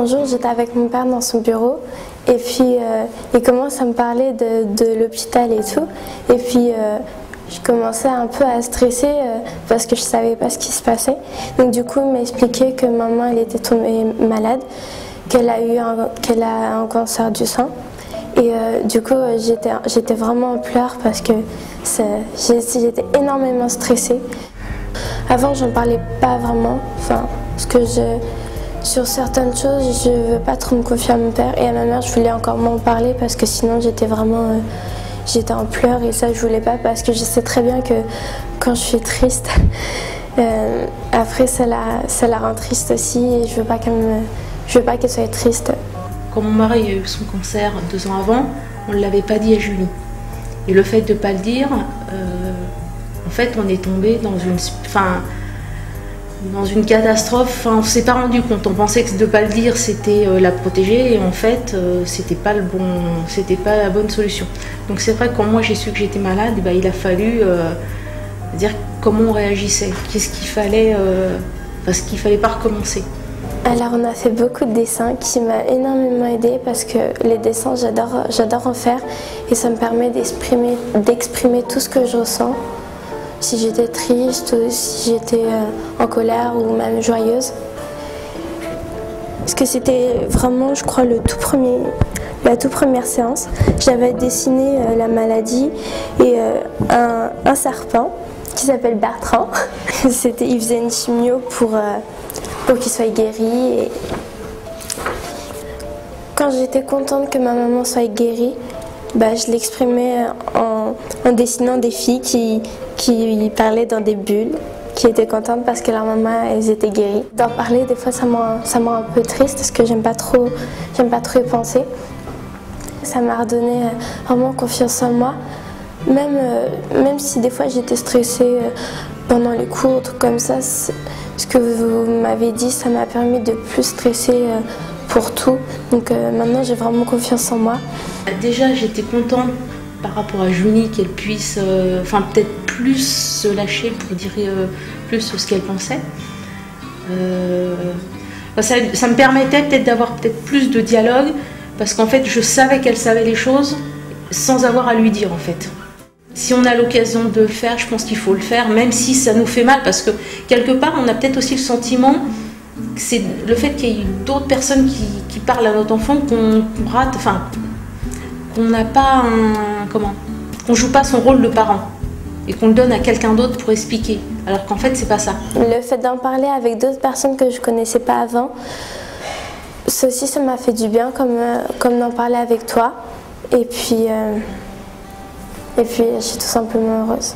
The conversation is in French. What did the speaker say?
Un jour, j'étais avec mon père dans son bureau et puis il commence à me parler de l'hôpital et tout. Et puis je commençais un peu à stresser parce que je ne savais pas ce qui se passait. Donc du coup, il m'a expliqué que maman elle était tombée malade, qu'elle a un cancer du sang. Et du coup, j'étais vraiment en pleurs parce que j'étais énormément stressée. Avant, j'en parlais pas vraiment. Enfin, parce que sur certaines choses, je ne veux pas trop me confier à mon père. Et à ma mère, je voulais encore moins en parler parce que sinon, j'étais vraiment... j'étais en pleurs et ça, je voulais pas parce que je sais très bien que quand je suis triste, après, ça la rend triste aussi et je veux pas qu'elle soit triste. Quand mon mari a eu son cancer 2 ans avant, on ne l'avait pas dit à Julie. Et le fait de ne pas le dire, en fait, on est tombé dans une catastrophe. On ne s'est pas rendu compte. On pensait que de ne pas le dire, c'était la protéger. Et en fait, c'était pas la bonne solution. Donc c'est vrai que quand moi j'ai su que j'étais malade, il a fallu dire comment on réagissait. Qu'est-ce qu'il fallait, parce qu'il ne fallait pas recommencer. Alors on a fait beaucoup de dessins qui m'a énormément aidée parce que les dessins j'adore en faire et ça me permet d'exprimer tout ce que je ressens. Si j'étais triste, ou si j'étais en colère ou même joyeuse. Parce que c'était vraiment, je crois, la toute première séance. J'avais dessiné la maladie et un serpent qui s'appelle Bertrand. Il faisait une chimio pour qu'il soit guéri. Et quand j'étais contente que ma maman soit guérie, je l'exprimais en dessinant des filles qui parlaient dans des bulles, qui étaient contentes parce que leur maman, elles étaient guéries. D'en parler, des fois, ça me rend un peu triste parce que j'aime pas trop y penser. Ça m'a redonné vraiment confiance en moi, même si des fois j'étais stressée pendant les cours, trucs comme ça. Ce que vous m'avez dit, ça m'a permis de plus stresser pour tout. Donc maintenant, j'ai vraiment confiance en moi. Déjà, j'étais contente par rapport à Julie qu'elle puisse, peut-être plus se lâcher pour dire plus ce qu'elle pensait. Ça me permettait peut-être d'avoir plus de dialogue parce qu'en fait, je savais qu'elle savait les choses sans avoir à lui dire en fait. Si on a l'occasion de le faire, je pense qu'il faut le faire, même si ça nous fait mal, parce que quelque part, on a peut-être aussi le sentiment que c'est le fait qu'il y ait d'autres personnes qui parlent à notre enfant qu'on rate, qu'on n'a pas qu'on joue pas son rôle de parent et qu'on le donne à quelqu'un d'autre pour expliquer, alors qu'en fait, c'est pas ça. Le fait d'en parler avec d'autres personnes que je connaissais pas avant, ça aussi, ça m'a fait du bien, comme d'en parler avec toi. Et puis, je suis tout simplement heureuse.